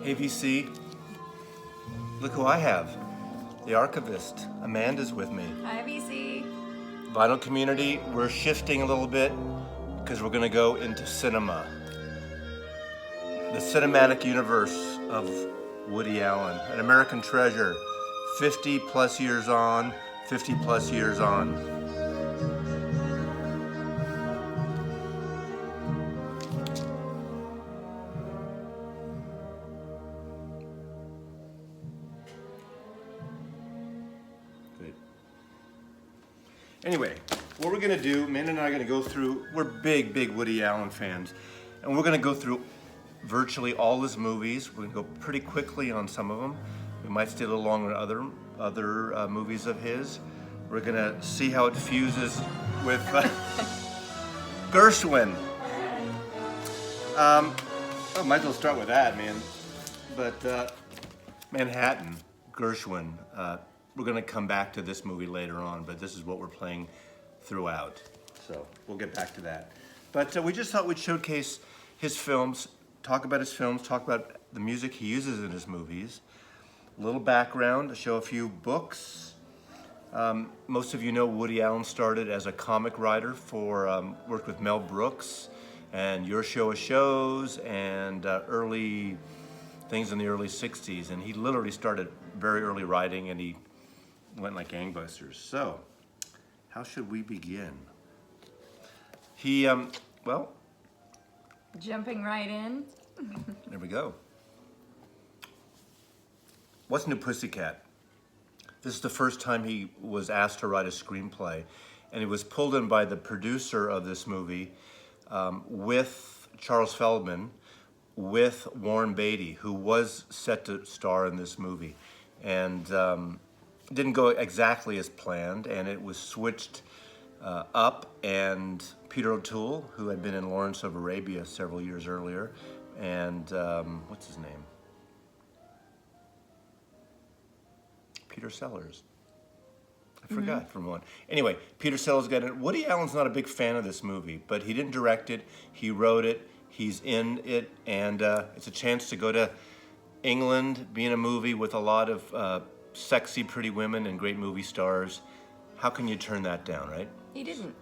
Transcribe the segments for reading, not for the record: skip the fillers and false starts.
Hey VC, look who I have. The archivist. Amanda's with me. Hi, VC. Vinyl community, we're shifting a little bit because we're going to go into cinema. The cinematic universe of Woody Allen, an American treasure, 50 plus years on, 50 plus years on. Good. Anyway, what we're going to do, Amanda and I are going to go through, we're big Woody Allen fans, and we're going to go through virtually all his movies. We're going to go pretty quickly on some of them. We might stay a little longer on other movies of his. We're going to see how it fuses with Gershwin. Might as well start with that, man. But Manhattan, Gershwin. We're going to come back to this movie later on, but this is what we're playing throughout. So we'll get back to that. But we just thought we'd showcase his films, talk about his films, talk about the music he uses in his movies. A little background, to show a few books. Most of you know Woody Allen started as a comic writer worked with Mel Brooks and Your Show of Shows and early things in the early 60s. And he literally started very early writing and he went like gangbusters. So, how should we begin? He, well, Jumping right in. there we go. What's New Pussycat? This is the first time he was asked to write a screenplay, and he was pulled in by the producer of this movie with Charles Feldman, with Warren Beatty, who was set to star in this movie. And it didn't go exactly as planned, and it was switched up, and Peter O'Toole, who had been in Lawrence of Arabia several years earlier, and what's his name? Peter Sellers. I forgot for a moment. Anyway, Peter Sellers got it. Woody Allen's not a big fan of this movie, but he didn't direct it. He wrote it. He's in it, and it's a chance to go to England, be in a movie with a lot of sexy, pretty women and great movie stars. How can you turn that down, right? He didn't.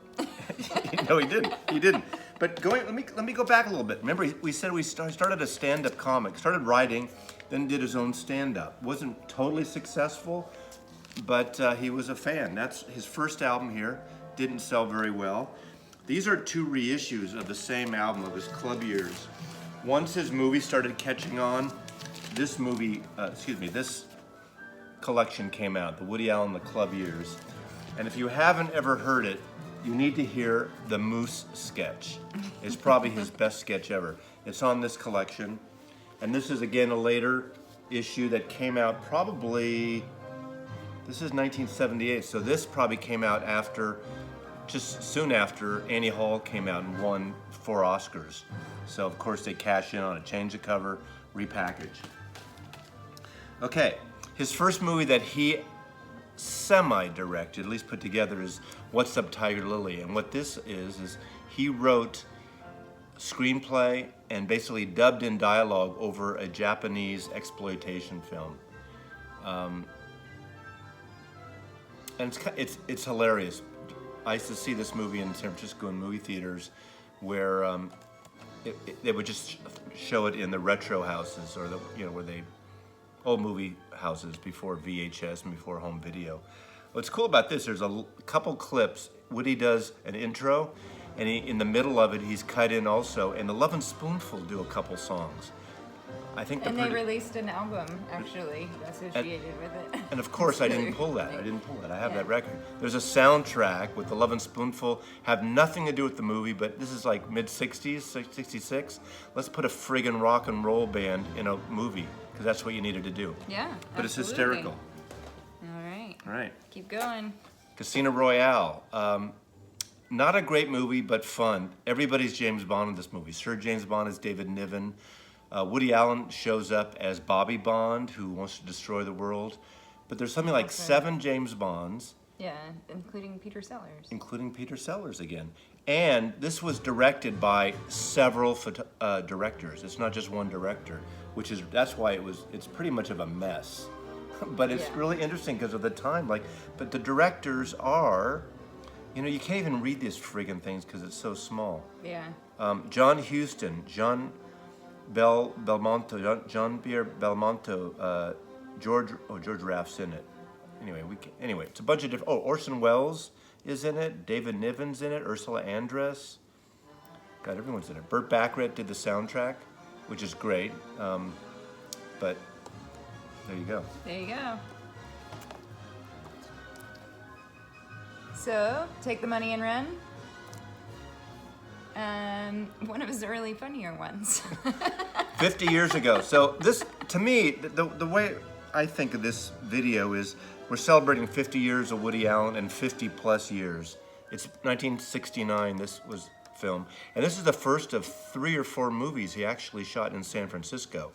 No, he didn't. He didn't. But let me go back a little bit. Remember, we said we started a stand-up comic, started writing, then did his own stand-up. Wasn't totally successful, but he was a fan. That's his first album here. Didn't sell very well. These are two reissues of the same album of his club years. Once his movie started catching on, this collection came out, the Woody Allen The Club Years. And if you haven't ever heard it, you need to hear the Moose sketch. It's probably his best sketch ever. It's on this collection. And this is, again, a later issue that came out probably, this is 1978, so this probably came out just soon after Annie Hall came out and won 4 Oscars. So, of course, they cash in on it, change the cover, repackage. Okay, his first movie that he semi-directed, at least put together, is What's Up, Tiger Lily? And what this is he wrote screenplay and basically dubbed in dialogue over a Japanese exploitation film. And it's hilarious. I used to see this movie in San Francisco in movie theaters where they would just show it in the retro houses or where they old movie houses before VHS and before home video. What's cool about this, there's a couple clips. Woody does an intro, and in the middle of it, he's cut in also, and the Love and Spoonful do a couple songs. I think they released an album, actually, associated with it. And of course, I didn't pull that. I have that record. There's a soundtrack with the Love and Spoonful, have nothing to do with the movie, but this is like mid-60s, 66. Let's put a friggin' rock and roll band in a movie, because that's what you needed to do. Yeah, but it's hysterical. All right. Keep going. Casino Royale. Not a great movie, but fun. Everybody's James Bond in this movie. Sir James Bond is David Niven. Woody Allen shows up as Bobby Bond, who wants to destroy the world. But there's something like 7 James Bonds, Yeah, including Peter Sellers. Including Peter Sellers again. And this was directed by several directors. It's not just one director, that's why it's pretty much of a mess. But it's really interesting because of the time. But the directors are, you can't even read these friggin' things because it's so small. Yeah. John Huston, John Belmonto, John Pierre Belmonto, George Raff's in it. Anyway, it's a bunch of different. Oh, Orson Welles is in it. David Niven's in it. Ursula Andress. God, everyone's in it. Burt Bacharach did the soundtrack, which is great. But there you go. There you go. So, Take the Money and Run. One of his early funnier ones. 50 years ago. So this, to me, the way I think of this video is we're celebrating 50 years of Woody Allen and 50 plus years. It's 1969, this was filmed. And this is the first of 3 or 4 movies he actually shot in San Francisco.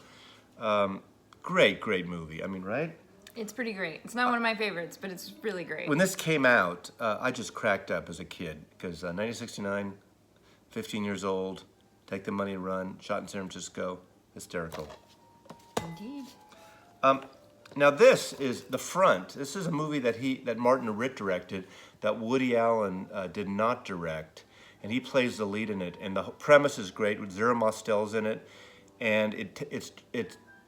Great movie. I mean, right? It's pretty great. It's not one of my favorites, but it's really great. When this came out, I just cracked up as a kid because 1969, 15 years old, Take the Money and Run, shot in San Francisco, hysterical. Indeed. Now this is The Front. This is a movie that Martin Ritt directed that Woody Allen did not direct, and he plays the lead in it. And the premise is great with Zero Mostel's in it, and it's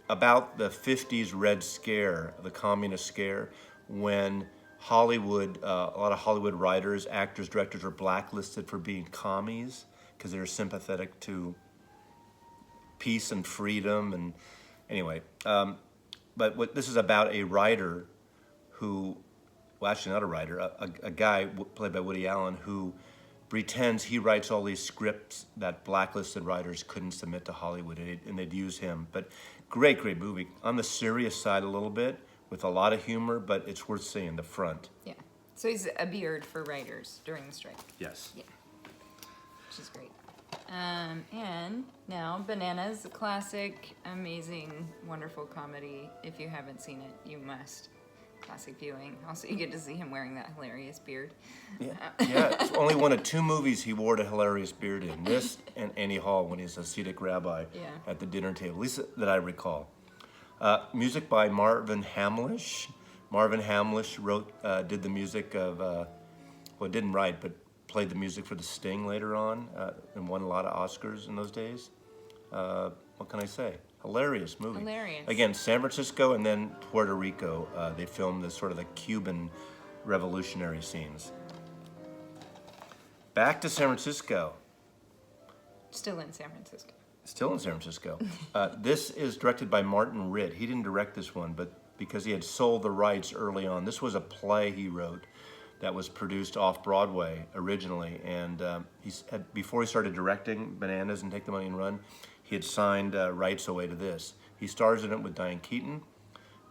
about the 50s Red Scare, the communist scare, when Hollywood, a lot of Hollywood writers, actors, directors were blacklisted for being commies because they were sympathetic to peace and freedom. And anyway, but this is about a writer who, well, actually not a writer, a guy played by Woody Allen who pretends he writes all these scripts that blacklisted writers couldn't submit to Hollywood, and they'd use him. But great movie. On the serious side a little bit, with a lot of humor, but it's worth seeing. The Front. Yeah. So he's a beard for writers during the strike. Yes. Yeah. Which is great. And now Bananas, a classic, amazing, wonderful comedy. If you haven't seen it, you must. Classic viewing. Also, you get to see him wearing that hilarious beard. Yeah, it's only one of 2 movies he wore a hilarious beard in. This and Annie Hall when he's a Hasidic rabbi at the dinner table, at least that I recall. Music by Marvin Hamlisch. Marvin Hamlisch did the music of, well, didn't write, but played the music for The Sting later on, and won a lot of Oscars in those days. What can I say? Hilarious movie. Hilarious. Again, San Francisco and then Puerto Rico. They filmed the sort of the Cuban revolutionary scenes. Back to San Francisco. Still in San Francisco. Still in San Francisco. This is directed by Martin Ritt. He didn't direct this one, but because he had sold the rights early on. This was a play he wrote that was produced off Broadway originally, and before he started directing Bananas and Take the Money and Run, he had signed rights away to this. He stars in it with Diane Keaton,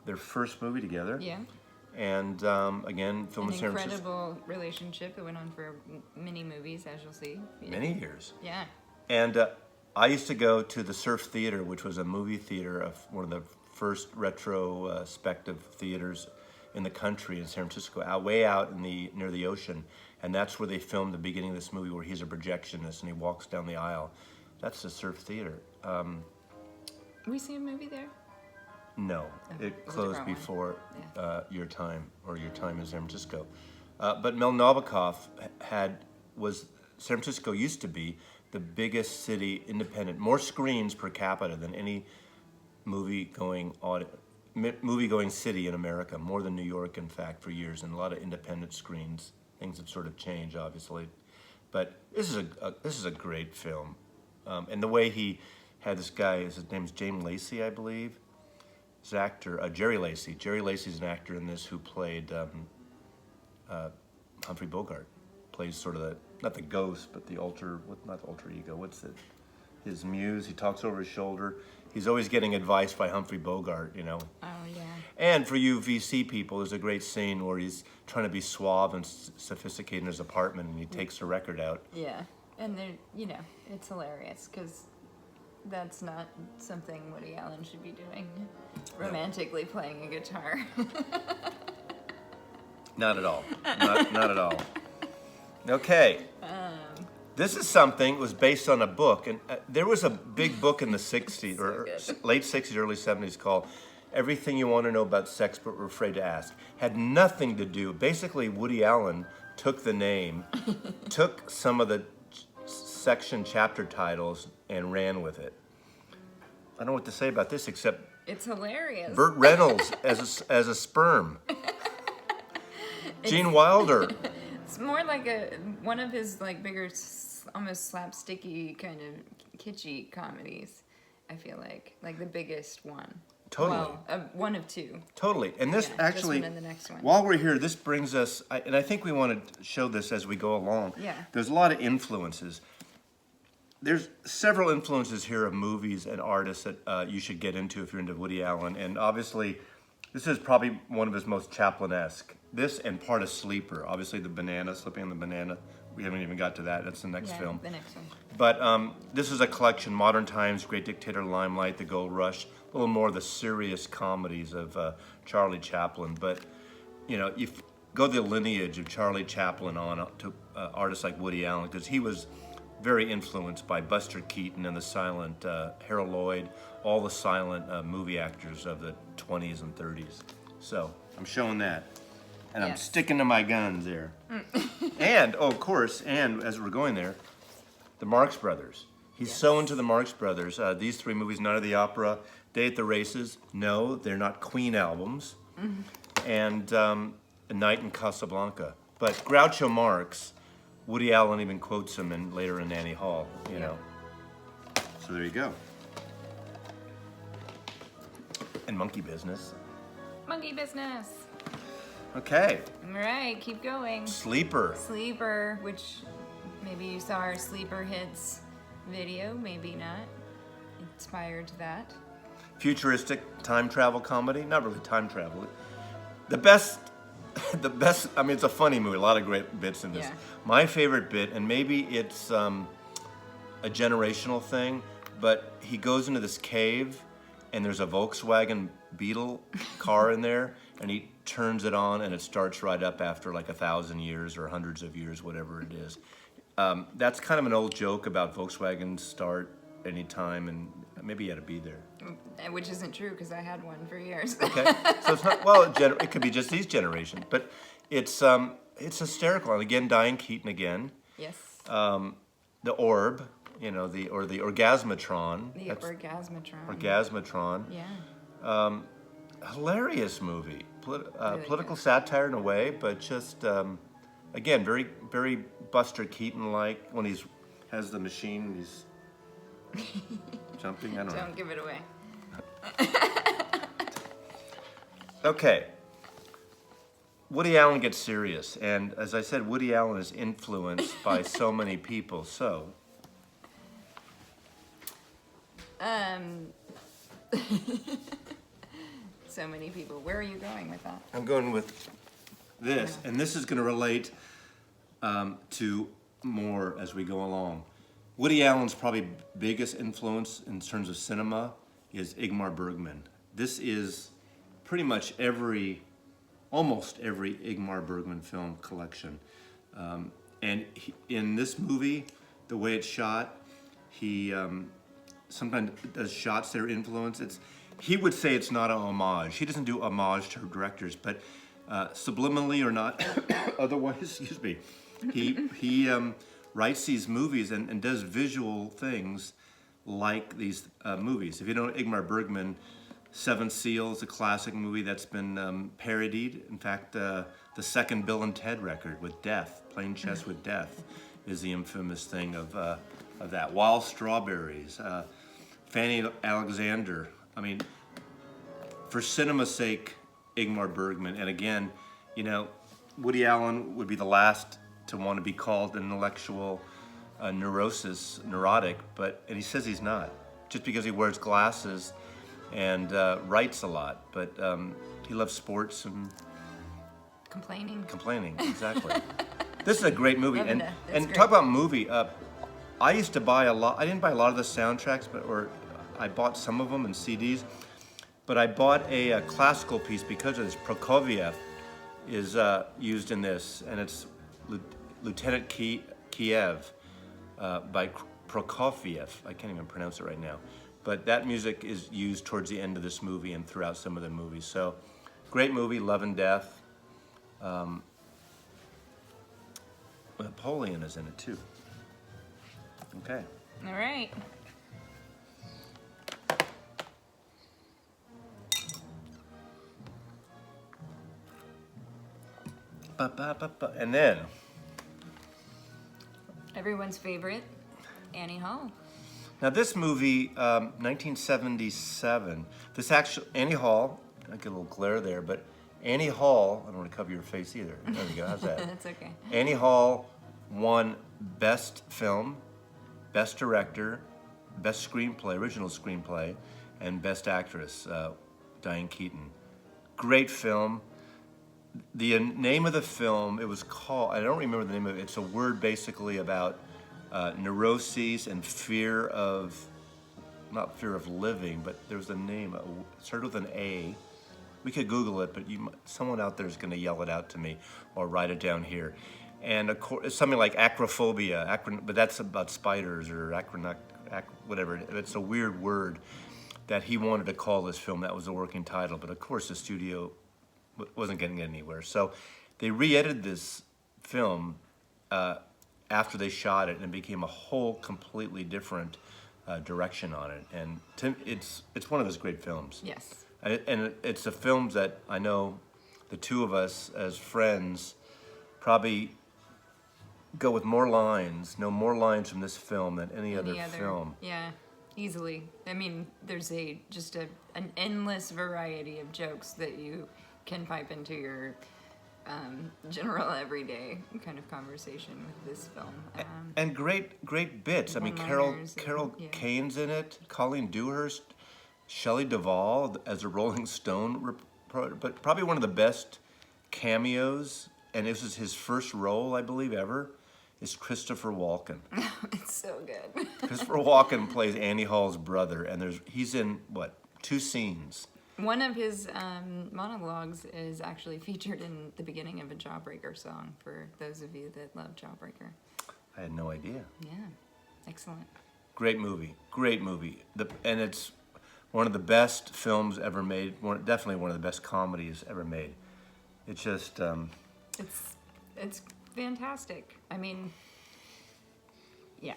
their first movie together. Yeah. And again, filmed in San Francisco. An incredible relationship. It went on for many movies, as you'll see. Many years. Yeah. And I used to go to the Surf Theater, which was a movie theater, of one of the first retrospective theaters in the country in San Francisco, way out near the ocean. And that's where they filmed the beginning of this movie, where he's a projectionist and he walks down the aisle. That's the Surf Theater. We see a movie there? No, it closed before your time in San Francisco. But Mel Nabokov San Francisco used to be the biggest city, independent, more screens per capita than any movie-going city in America, more than New York, in fact, for years, and a lot of independent screens. Things have sort of changed, obviously. But this is a great film. And the way he had this guy, his name's James Lacey, I believe. His actor, Jerry Lacey. Jerry Lacey's an actor in this who played Humphrey Bogart. Plays sort of not the ghost, but not the alter ego. What's it? His muse. He talks over his shoulder. He's always getting advice by Humphrey Bogart, Oh, yeah. And for you VC people, there's a great scene where he's trying to be suave and sophisticated in his apartment, and he takes the record out. Yeah. And it's hilarious because that's not something Woody Allen should be doing. Romantically playing a guitar. Not at all. Not at all. Okay. This is something, it was based on a book, and there was a big book in the 60s, or good. late 60s, early 70s called Everything You Want to Know About Sex But Were Afraid to Ask. Had nothing to do, basically Woody Allen took the name, took some of the section chapter titles and ran with it. I don't know what to say about this except It's hilarious. Burt Reynolds as a sperm. Gene Wilder. It's more like one of his like bigger, almost slapsticky kind of kitschy comedies. I feel like the biggest one. Totally. Well, one of two. Totally. And this Yeah, actually, this one and the next one. while we're here, this brings us, and I think we want to show this as we go along. Yeah. There's a lot of influences. There's several influences here of movies and artists that you should get into if you're into Woody Allen. And obviously, this is probably one of his most Chaplin-esque. This and part of Sleeper. Obviously, the banana, slipping on the banana. We haven't even got to that. That's the next film. The next one. But this is a collection, Modern Times, Great Dictator, Limelight, The Gold Rush, a little more of the serious comedies of Charlie Chaplin. But, you know, you go the lineage of Charlie Chaplin on to artists like Woody Allen, because he was very influenced by Buster Keaton and the silent Harold Lloyd, all the silent movie actors of the 20s and 30s. So I'm showing that. And I'm Yes. sticking to my guns there. And, oh, of course, and as we're going there, the Marx Brothers. He's so into the Marx Brothers. These three movies, Night of the Opera, Day at the Races. No, they're not Queen albums. And A Night in Casablanca. But Groucho Marx, Woody Allen even quotes him later in Annie Hall, you know. So there you go. And Monkey Business. Monkey Business. Okay, All right, keep going. Sleeper. Sleeper, which maybe you saw our Sleeper Hits video, maybe not. Inspired to that. Futuristic time travel comedy. Not really time travel. The best, I mean, it's a funny movie, a lot of great bits in this. Yeah. My favorite bit, and maybe it's a generational thing, but he goes into this cave and there's a Volkswagen Beetle car in there, and he turns it on and it starts right up after like 1,000 years or hundreds of years, whatever it is. That's kind of an old joke about Volkswagens start anytime, and maybe you had to be there. Which isn't true because I had one for years. Okay, so it's not, well, it could be just these generations, but it's hysterical. And again, Diane Keaton again. Yes. The Orb, you know, the Orgasmatron. The That's Orgasmatron. Orgasmatron. Yeah. Hilarious movie. Really Political good. satire in a way, but just, again, very, very Buster Keaton-like when he has the machine and he's jumping. I don't know. Don't give it away. Okay. Woody Allen gets serious, and as I said, Woody Allen is influenced by so many people, so. So many people. Where are you going with that? I'm going with this, and this is going to relate to more as we go along. Woody Allen's probably biggest influence in terms of cinema is Ingmar Bergman. This is pretty much almost every Ingmar Bergman film collection. And in this movie, the way it's shot, he sometimes does shots that are influenced. He would say it's not a homage. He doesn't do homage to directors, but subliminally or not, otherwise, excuse me, he writes these movies and does visual things like these movies. If you know Ingmar Bergman, Seven Seals, a classic movie that's been parodied. In fact, the second Bill and Ted record with Death, Playing Chess with Death, is the infamous thing of that. Wild Strawberries, Fanny Alexander. I mean, for cinema's sake, Ingmar Bergman. And again, you know, Woody Allen would be the last to want to be called an intellectual neurotic, and he says he's not, just because he wears glasses and writes a lot. But he loves sports and Complaining. Exactly. This is a great movie, Loving and it. That's great. talk about movie. I used to buy a lot. I didn't buy a lot of the soundtracks, or I bought some of them in CDs. But I bought a classical piece because of this, Prokofiev, is used in this, and it's Lieutenant Kiev by Prokofiev. I can't even pronounce it right now. But that music is used towards the end of this movie and throughout some of the movies. So, great movie, Love and Death. Napoleon is in it too. Okay. All right. And then Everyone's favorite, Annie Hall. now this movie, 1977. This actually Annie Hall. I get a little glare there, but Annie Hall. I don't want to cover your face either. There we go. How's that? That's okay. Annie Hall won Best Film, Best Director, Best Screenplay, Original Screenplay, and Best Actress, Diane Keaton. Great film. The name of the film, it was called, I don't remember the name of it. It's a word basically about neuroses and fear of, not fear of living, but there's a name, it started with an A. We could Google it, but someone out there is going to yell it out to me or write it down here. And of course, it's something like acrophobia, but that's about spiders or whatever. It's a weird word that he wanted to call this film. That was the working title, but of course the studio wasn't getting anywhere. So they re-edited this film after they shot it, and it became a whole completely different direction on it. And it's one of his great films. Yes. And it's the films that I know the two of us as friends probably go with more lines from this film than any other film. Yeah, easily. I mean, there's an endless variety of jokes that you can pipe into your general everyday kind of conversation with this film. And great bits. I mean, Carol Kane's in it, Colleen Dewhurst, Shelley Duvall as a Rolling Stone, but probably one of the best cameos, and this is his first role, I believe, ever, is Christopher Walken. It's so good. Christopher Walken plays Annie Hall's brother, and he's in, 2 scenes. One of his monologues is actually featured in the beginning of a Jawbreaker song, for those of you that love Jawbreaker. I had no idea. Yeah, excellent. Great movie. And it's one of the best films ever made. Definitely one of the best comedies ever made. It's just it's fantastic. I mean, yeah,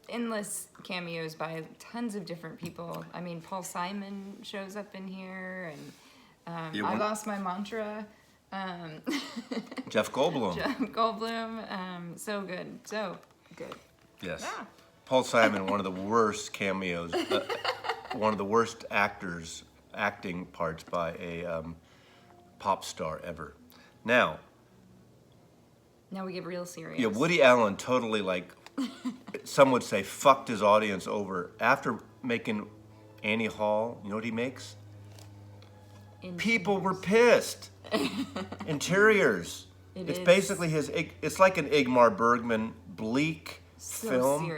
endless cameos by tons of different people. I mean, Paul Simon shows up in here, and I Lost My Mantra. Jeff Goldblum. So good. Yes. Ah. Paul Simon, one of the worst cameos, one of the worst acting parts by a pop star ever. Now we get real serious. Yeah, Woody Allen totally, some would say, fucked his audience over. After making Annie Hall, you know what he makes? People were pissed. Interiors. It's basically it's like an Ingmar Bergman bleak film.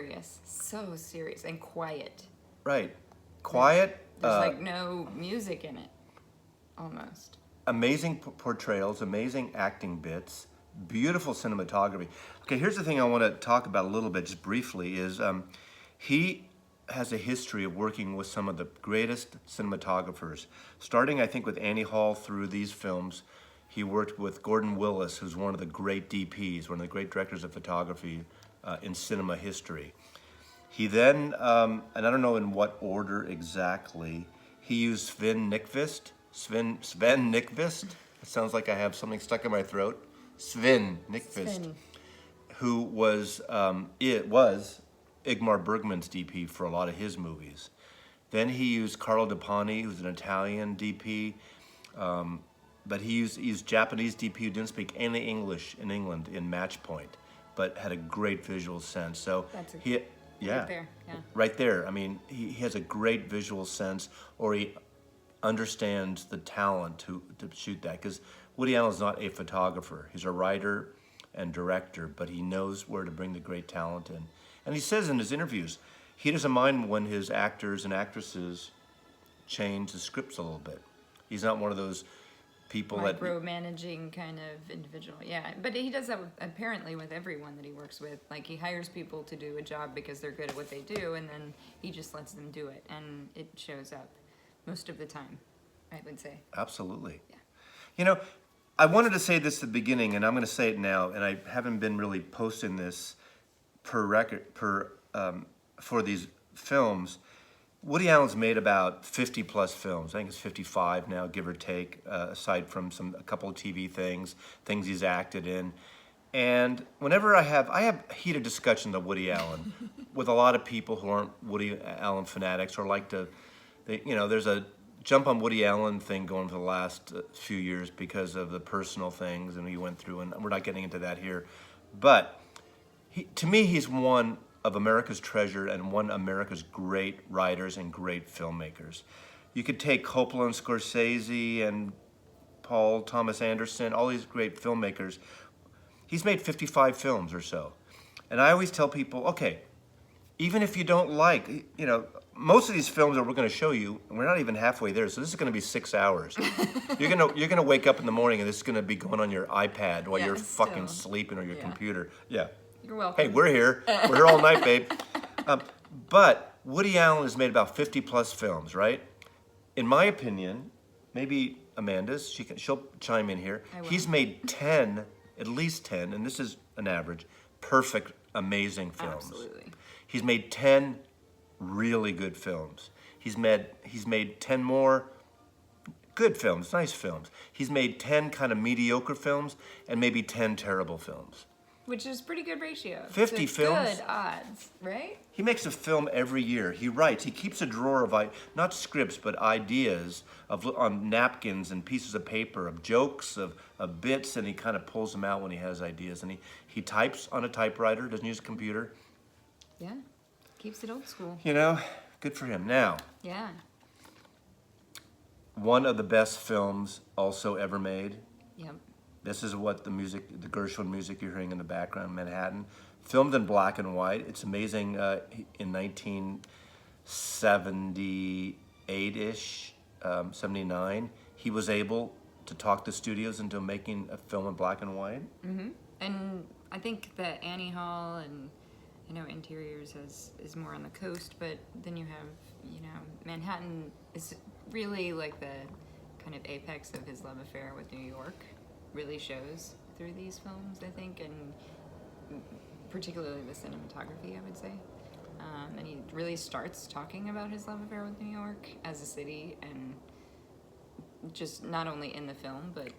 So serious and quiet. Right. Quiet. There's no music in it, almost. Amazing portrayals, amazing acting bits, beautiful cinematography. Okay, here's the thing I want to talk about a little bit, just briefly, is he has a history of working with some of the greatest cinematographers. Starting, I think, with Annie Hall through these films, he worked with Gordon Willis, who's one of the great DPs, one of the great directors of photography in cinema history. He then, and I don't know in what order exactly, he used Sven Nykvist. It sounds like I have something stuck in my throat. Sven Nykvist, who was Ingmar Bergman's DP for a lot of his movies. Then he used Carlo DePani, who's an Italian DP, but he used Japanese DP who didn't speak any English in England in Match Point, but had a great visual sense. So right there. I mean, he has a great visual sense, or he understands the talent to shoot that, because Woody Allen's not a photographer. He's a writer and director, but he knows where to bring the great talent in. And he says in his interviews, he doesn't mind when his actors and actresses change the scripts a little bit. He's not one of those people that... Micromanaging kind of individual, yeah. But he does that apparently with everyone that he works with. Like, he hires people to do a job because they're good at what they do, and then he just lets them do it, and it shows up most of the time, I would say. Absolutely. Yeah. You know, I wanted to say this at the beginning, and I'm going to say it now, and I haven't been really posting this for these films. Woody Allen's made about 50 plus films. I think it's 55 now, give or take, aside from a couple of TV things he's acted in. And whenever I have heated discussions of Woody Allen with a lot of people who aren't Woody Allen fanatics or like to, there's a jump on Woody Allen thing going for the last few years because of the personal things and he went through, and we're not getting into that here. But to me, he's one of America's treasure and one of America's great writers and great filmmakers. You could take Coppola and Scorsese and Paul Thomas Anderson, all these great filmmakers. He's made 55 films or so. And I always tell people, okay, even if you don't like, most of these films that we're going to show you, we're not even halfway there, so this is going to be 6 hours. You're gonna wake up in the morning and this is going to be going on your iPad while you're fucking sleeping or your computer. Yeah. You're welcome. Hey, we're here. We're here all night, babe. But Woody Allen has made about 50 plus films, right? In my opinion, maybe Amanda's, she'll chime in here. He's made 10, at least 10, and this is an average, perfect, amazing films. Absolutely. He's made 10 really good films. He's made 10 more good films, nice films. He's made 10 kind of mediocre films and maybe 10 terrible films. Which is pretty good ratio. 50 films. Good odds, right? He makes a film every year. He writes. He keeps a drawer of, not scripts, but ideas on napkins and pieces of paper, of jokes, of bits, and he kind of pulls them out when he has ideas. And he types on a typewriter, doesn't use a computer. Yeah, keeps it old school. Good for him. Now, yeah. One of the best films also ever made. Yep. This is what the Gershwin music you're hearing in the background, Manhattan. Filmed in black and white. It's amazing. In 1978-ish, 79, he was able to talk the studios into making a film in black and white. Mm-hmm. And I think that Annie Hall and Interiors is more on the coast, but then you have Manhattan is really like the kind of apex of his love affair with New York. Really shows through these films, I think, and particularly the cinematography, I would say. And he really starts talking about his love affair with New York as a city, and just not only in the film, but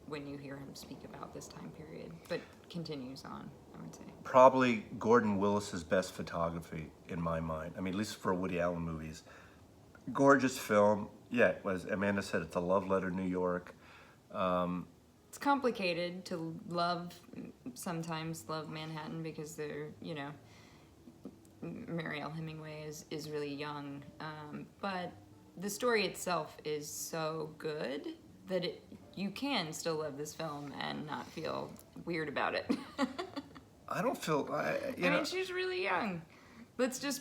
when you hear him speak about this time period, but continues on, I would say. Probably Gordon Willis's best photography, in my mind. I mean, at least for Woody Allen movies. Gorgeous film. Yeah, as Amanda said, it's a love letter to New York. It's complicated to sometimes love Manhattan because they're, Mariel Hemingway is really young. But the story itself is so good that you can still love this film and not feel weird about it. I don't feel, I mean, she's really young. Let's just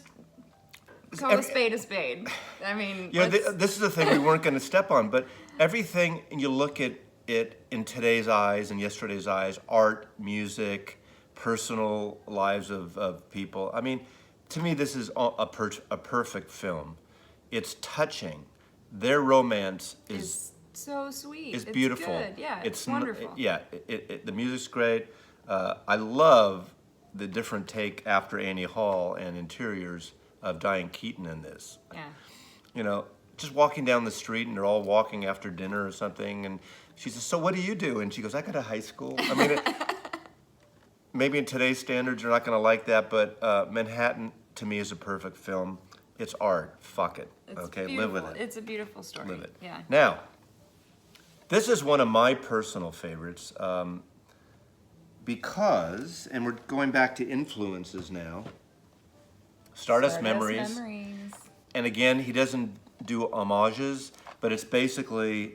call a spade a spade. I mean, this is the thing we weren't going to step on, but everything, and you look at it in today's eyes and yesterday's eyes, art, music, personal lives of people. I mean, to me, this is a perfect film. It's touching. Their romance is so sweet. It's beautiful. Good. Yeah, it's wonderful. The music's great. I love the different take after Annie Hall and Interiors of Diane Keaton in this. Yeah. Just walking down the street and they're all walking after dinner or something, and she says, "So what do you do?" And she goes, "I go to high school." I mean, maybe in today's standards you're not going to like that, but Manhattan to me is a perfect film. It's art. Fuck it. It's live with it. It's a beautiful story. Live it. Yeah. Now, this is one of my personal favorites because, and we're going back to influences now. Stardust Memories. And again, he doesn't do homages, but it's basically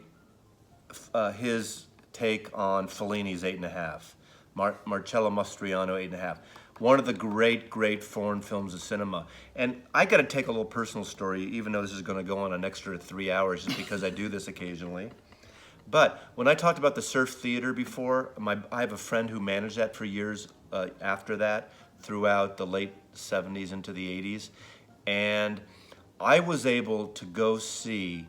his take on Fellini's 8.5. Marcello Mastroianni 8.5. One of the great foreign films of cinema. And I got to take a little personal story, even though this is going to go on an extra 3 hours just because I do this occasionally. But when I talked about the Surf Theater before, I have a friend who managed that for years after that, throughout the late 70s into the 80s. And I was able to go see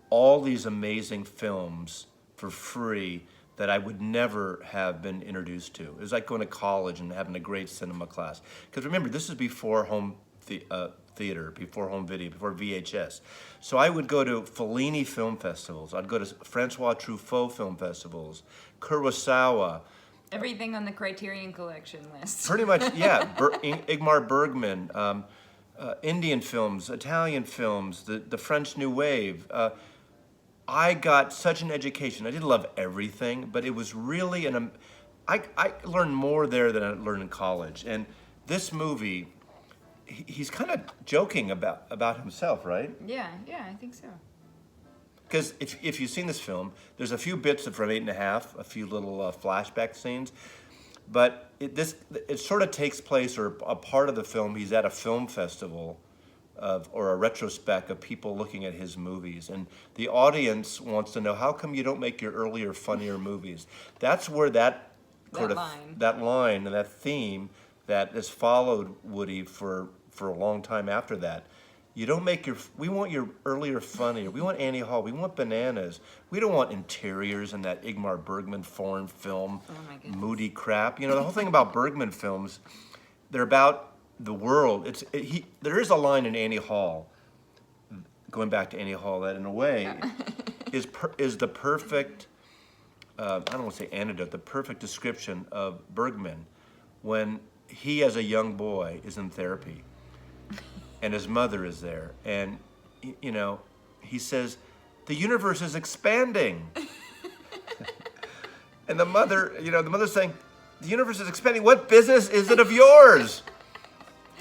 all these amazing films for free that I would never have been introduced to. It was like going to college and having a great cinema class. Because remember, this is before home theater, before home video, before VHS. So I would go to Fellini film festivals. I'd go to Francois Truffaut film festivals, Kurosawa. Everything on the Criterion Collection list. Pretty much, yeah. Ingmar Bergman, Indian films, Italian films, the French New Wave. I got such an education. I didn't love everything, but it was really I learned more there than I learned in college. And this movie, he's kind of joking about himself, right? Yeah, I think so. Because if you've seen this film, there's a few bits from 8½, a few little flashback scenes, but it sort of takes place, or a part of the film, he's at a film festival or a retrospect of people looking at his movies, and the audience wants to know, how come you don't make your earlier, funnier movies? That's where that line and that theme that has followed Woody for a long time after that. You don't make we want your earlier funnier. We want Annie Hall. We want Bananas. We don't want Interiors and that Ingmar Bergman foreign film, moody crap. You know, the whole thing about Bergman films, they're about the world. There is a line in Annie Hall, going back to Annie Hall, that in a way is the perfect, I don't want to say antidote, the perfect description of Bergman when he, as a young boy, is in therapy. And his mother is there, and you know, he says, "The universe is expanding." And the mother's saying, "The universe is expanding. What business is it of yours?"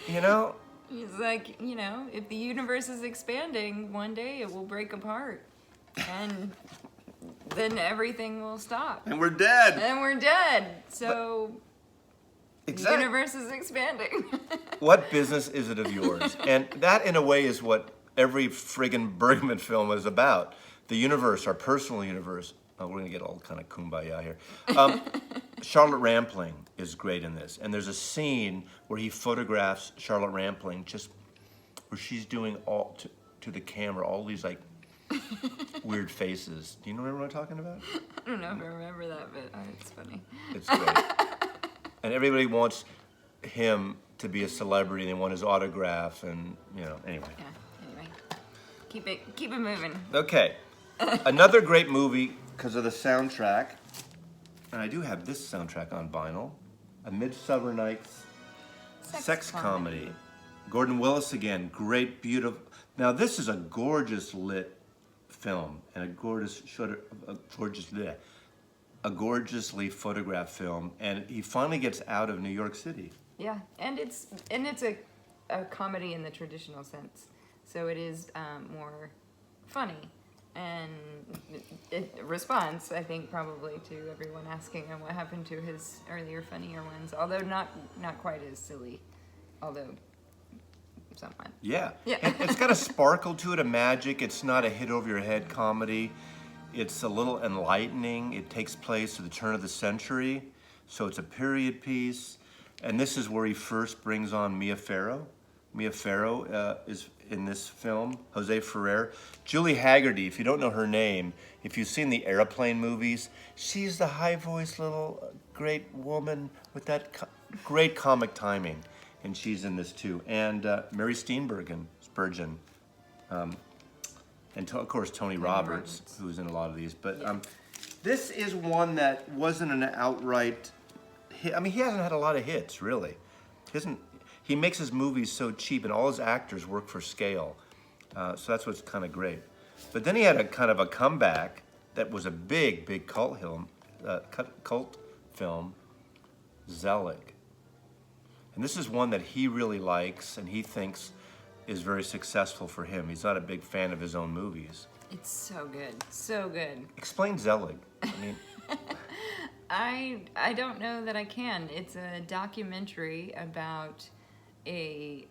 You know? He's like, if the universe is expanding, one day it will break apart, and then everything will stop. And we're dead. So. Exactly. The universe is expanding. What business is it of yours? And that, in a way, is what every friggin' Bergman film is about. The universe, our personal universe. Oh, we're gonna get all kind of kumbaya here. Charlotte Rampling is great in this, and there's a scene where he photographs Charlotte Rampling, just where she's doing all to the camera, all these like weird faces. Do you know what I'm talking about? I don't know if I remember that, but it's funny. It's great. And everybody wants him to be a celebrity. They want his autograph, and anyway. Yeah. Anyway, keep it moving. Okay, another great movie because of the soundtrack, and I do have this soundtrack on vinyl. A Midsummer Night's sex comedy. Gordon Willis again, great, beautiful. Now this is a gorgeous lit film and a gorgeously photographed film, and he finally gets out of New York City. Yeah, and it's a comedy in the traditional sense, so it is more funny, and it responds, I think, probably to everyone asking him what happened to his earlier funnier ones, although not quite as silly, although somewhat. Yeah. It's got a sparkle to it, a magic. It's not a hit over your head comedy. It's a little enlightening. It takes place at the turn of the century, so it's a period piece. And this is where he first brings on Mia Farrow. Mia Farrow is in this film. Jose Ferrer. Julie Haggerty, if you don't know her name, if you've seen the Airplane movies, she's the high-voiced little great woman with that great comic timing. And she's in this too. And Mary Steenburgen, Spurgeon. And of course, Tony Roberts, who's in a lot of these. But this is one that wasn't an outright hit. I mean, he hasn't had a lot of hits, really. He makes his movies so cheap, and all his actors work for scale. So that's what's kind of great. But then he had a kind of a comeback that was a big cult film, Zelig. And this is one that he really likes, and he thinks is very successful for him. He's not a big fan of his own movies. It's so good, so good. Explain Zelig. I mean, I don't know that I can. It's a documentary about a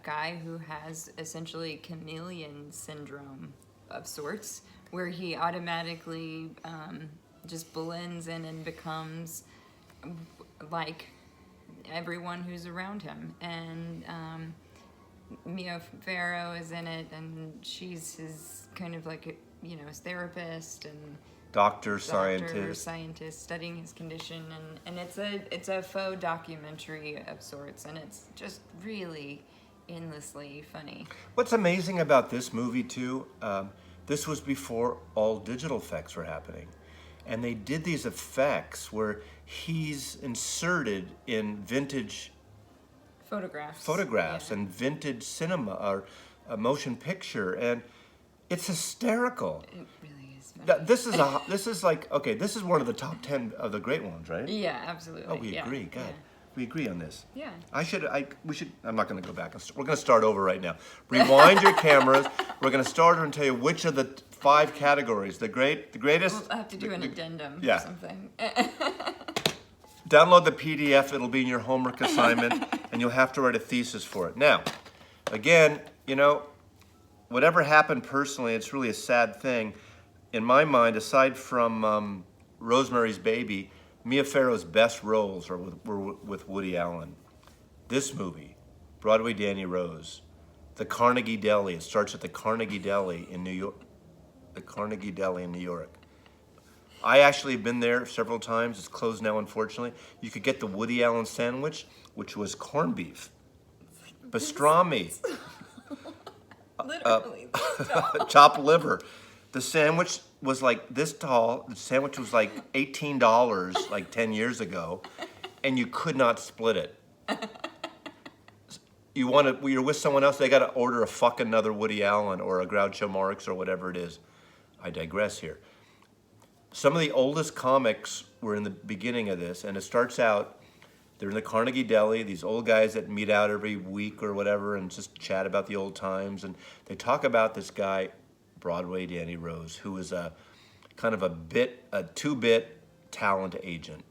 guy who has essentially chameleon syndrome of sorts, where he automatically just blends in and becomes like everyone who's around him. And Mia Farrow is in it, and she's his kind of like, his therapist and Doctor, scientist studying his condition, and it's a faux documentary of sorts, and it's just really endlessly funny. What's amazing about this movie too, this was before all digital effects were happening. And they did these effects where he's inserted in vintage photographs Yeah. and vintage cinema or a motion picture, and it's hysterical. It really is funny. This is like, okay, this is one of the top 10 of the great ones, right? Yeah, absolutely. Oh, we Yeah, agree. God, yeah. we agree on this. Yeah. We should. I'm not going to go back. We're going to start over right now. Rewind your cameras. We're going to start over and tell you which of the 5 categories, the greatest. We'll have to do an addendum yeah. or something. Download the PDF. It'll be in your homework assignment, and you'll have to write a thesis for it. Now, again, whatever happened personally, it's really a sad thing. In my mind, aside from Rosemary's Baby, Mia Farrow's best roles were with Woody Allen. This movie, Broadway Danny Rose, the Carnegie Deli. It starts at the Carnegie Deli in New York. The Carnegie Deli in New York. I actually have been there several times. It's closed now, unfortunately. You could get the Woody Allen sandwich, which was corned beef, pastrami, Literally. chopped liver. The sandwich was like this tall. The sandwich was like $18 like 10 years ago, and you could not split it. You're with someone else, they got to order a fucking another Woody Allen or a Groucho Marx or whatever it is. I digress here. Some of the oldest comics were in the beginning of this, and it starts out, they're in the Carnegie Deli, these old guys that meet out every week or whatever and just chat about the old times, and they talk about this guy, Broadway Danny Rose, who was a kind of a 2-bit talent agent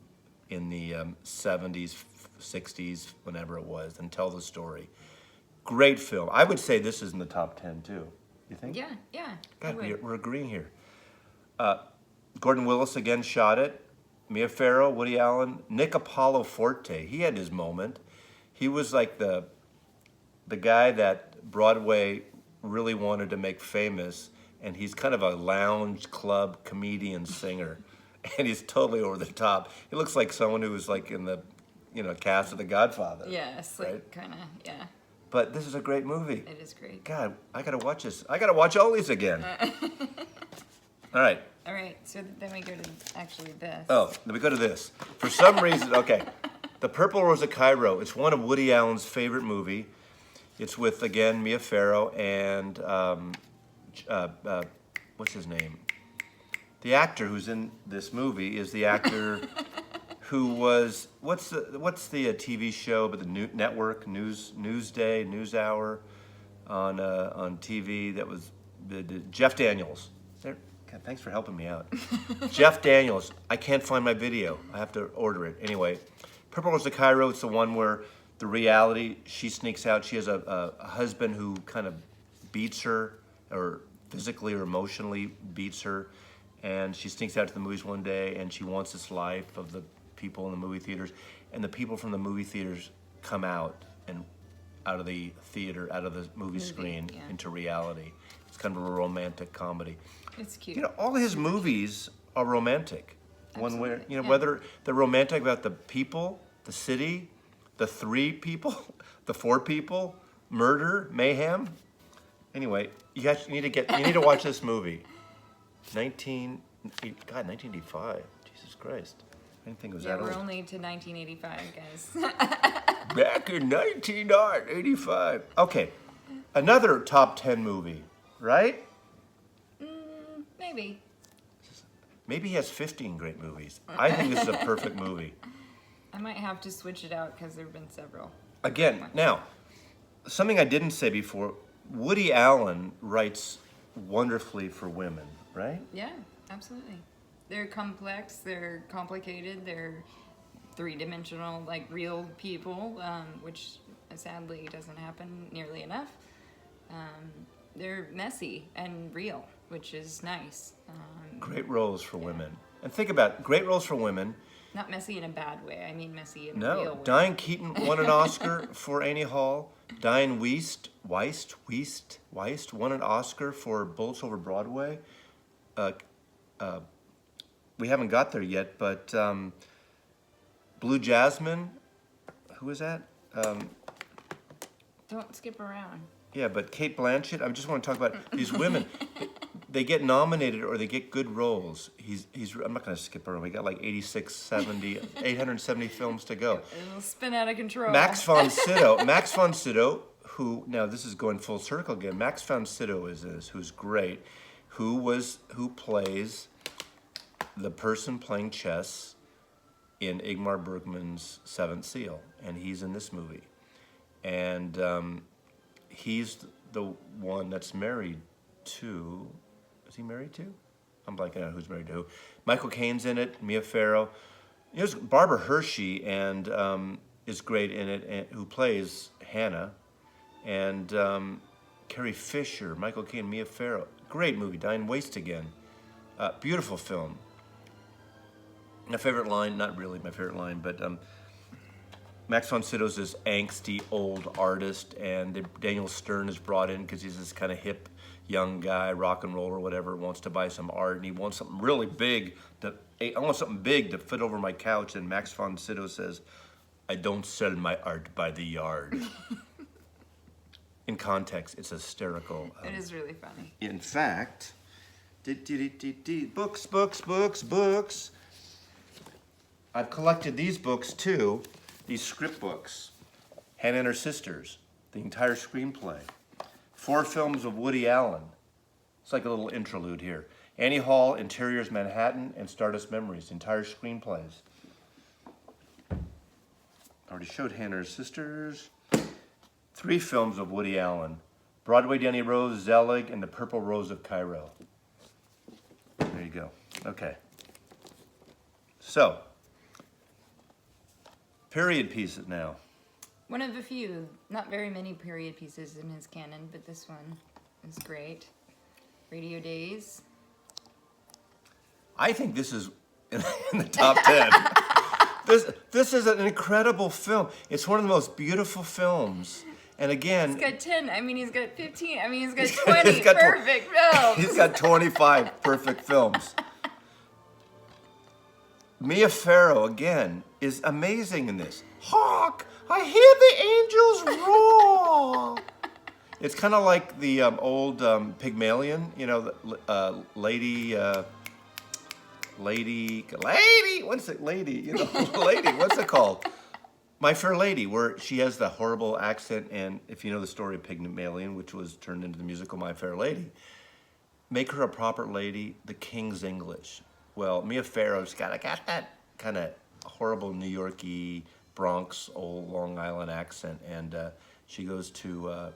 in the 70s, 60s, whenever it was, and tell the story. Great film. I would say this is in the top 10 too. You think? Yeah. God, we're agreeing here. Gordon Willis again shot it. Mia Farrow, Woody Allen, Nick Apollo Forte. He had his moment. He was like the guy that Broadway really wanted to make famous, and he's kind of a lounge club comedian singer, and he's totally over the top. He looks like someone who was like in the cast of The Godfather. Yeah, slick, right? kind of, yeah. But this is a great movie. It is great. God, I gotta watch this. I gotta watch all these again. All right. All right, so then we go to actually this. Oh, then we go to this. For some reason, okay. The Purple Rose of Cairo. It's one of Woody Allen's favorite movie. It's with, again, Mia Farrow and, what's his name? The actor who's in this movie is the actor who was, what's the TV show, but the network, Newsday, NewsHour on TV that was the Jeff Daniels. God, thanks for helping me out. Jeff Daniels. I can't find my video. I have to order it. Anyway, Purple Rose of Cairo, it's the one where the reality, she sneaks out. She has a husband who kind of beats her, or physically or emotionally beats her. And she sneaks out to the movies one day, and she wants this life of the people in the movie theaters. And the people from the movie theaters come out of the theater, out of the movie screen, yeah. into reality. It's kind of a romantic comedy. It's cute. All his movies are romantic. Absolutely, One where, yeah. whether they're romantic about the people, the city, the 3 people, the 4 people, murder, mayhem. Anyway, you need to watch this movie. 1985. Jesus Christ. I didn't think it was that we're old. only to 1985, guys. Back in 1985. Okay, another top 10 movie, right? Maybe. Maybe he has 15 great movies. I think this is a perfect movie. I might have to switch it out because there have been several. Again, now, something I didn't say before, Woody Allen writes wonderfully for women, right? Yeah, absolutely. They're complex, they're complicated, they're 3-dimensional, like real people, which sadly doesn't happen nearly enough. They're messy and real. which is nice. Great roles for women. And think about great roles for women. Not messy in a bad way. I mean messy in a real No, way. Diane Keaton won an Oscar for Annie Hall. Diane Wiest won an Oscar for Bullets Over Broadway. We haven't got there yet, but Blue Jasmine, who is that? Don't skip around. Yeah, but Kate Blanchett, I just want to talk about these women. They get nominated or they get good roles. I'm not going to skip around. We got like 870 films to go. It'll spin out of control. Max von Sydow, who, now this is going full circle again. Max von Sydow is this, who's great, who plays the person playing chess in Ingmar Bergman's Seventh Seal, and he's in this movie. And he's the one that's married to, is he married to? I'm blanking on who's married to who. Michael Caine's in it, Mia Farrow. There's Barbara Hershey and is great in it, and, who plays Hannah. And Carrie Fisher, Michael Caine, Mia Farrow. Great movie, Dying Waste again. Beautiful film. My favorite line, not really my favorite line, but Max von Sydow's this angsty old artist, and Daniel Stern is brought in because he's this kind of hip young guy, rock and roll or whatever, wants to buy some art, and he wants something really big. I want something big to fit over my couch, and Max von Sydow says, "I don't sell my art by the yard." In context, it's hysterical. It is really funny. In fact, books. I've collected these books too, these script books. Hannah and Her Sisters, the entire screenplay. 4 films of Woody Allen. It's like a little interlude here. Annie Hall, Interiors Manhattan, and Stardust Memories, the entire screenplays. Already showed Hannah and Her Sisters. 3 films of Woody Allen. Broadway, Danny Rose, Zelig, and The Purple Rose of Cairo. There you go. Okay. So, period pieces now. One of the few, not very many period pieces in his canon, but this one is great. Radio Days. I think this is in the top 10. This is an incredible film. It's one of the most beautiful films. And again, he's got 10. I mean, he's got 15. I mean, he's got 20 perfect films. He's got 25 perfect films. Mia Farrow, again, is amazing in this. Hark! I hear the angels roar! It's kind of like the old Pygmalion, you know, lady, what's it, lady, you know, lady, what's it called? My Fair Lady, where she has the horrible accent, and if you know the story of Pygmalion, which was turned into the musical My Fair Lady, make her a proper lady, the king's English. Well, Mia Farrow's got that kind of horrible New York-y, Bronx, old Long Island accent, and she goes to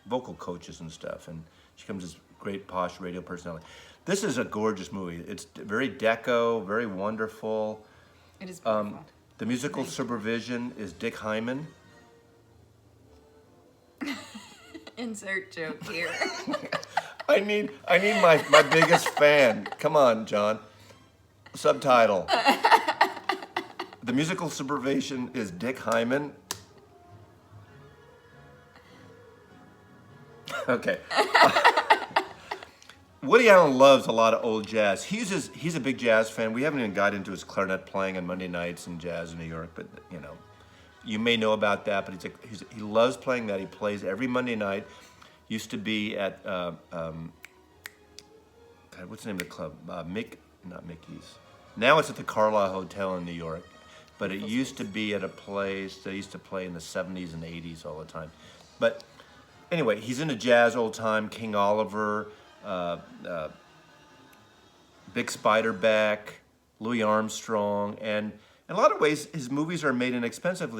vocal coaches and stuff, and she becomes this great posh radio personality. This is a gorgeous movie. It's very deco, very wonderful. It is beautiful. The musical supervision is Dick Hyman. Insert joke here. I need my biggest fan. Come on, John. Subtitle. The musical supervision is Dick Hyman. Okay. Woody Allen loves a lot of old jazz. He's a big jazz fan. We haven't even got into his clarinet playing on Monday nights and jazz in New York, but you know, you may know about that. But he loves playing that. He plays every Monday night. Used to be at God, what's the name of the club? Not Mickey's. Now it's at the Carlisle Hotel in New York, but it used to be at a place they used to play in the 70s and 80s all the time. But anyway, he's into jazz old time. King Oliver. Big Spiderback, Louis Armstrong, and in a lot of ways his movies are made inexpensively.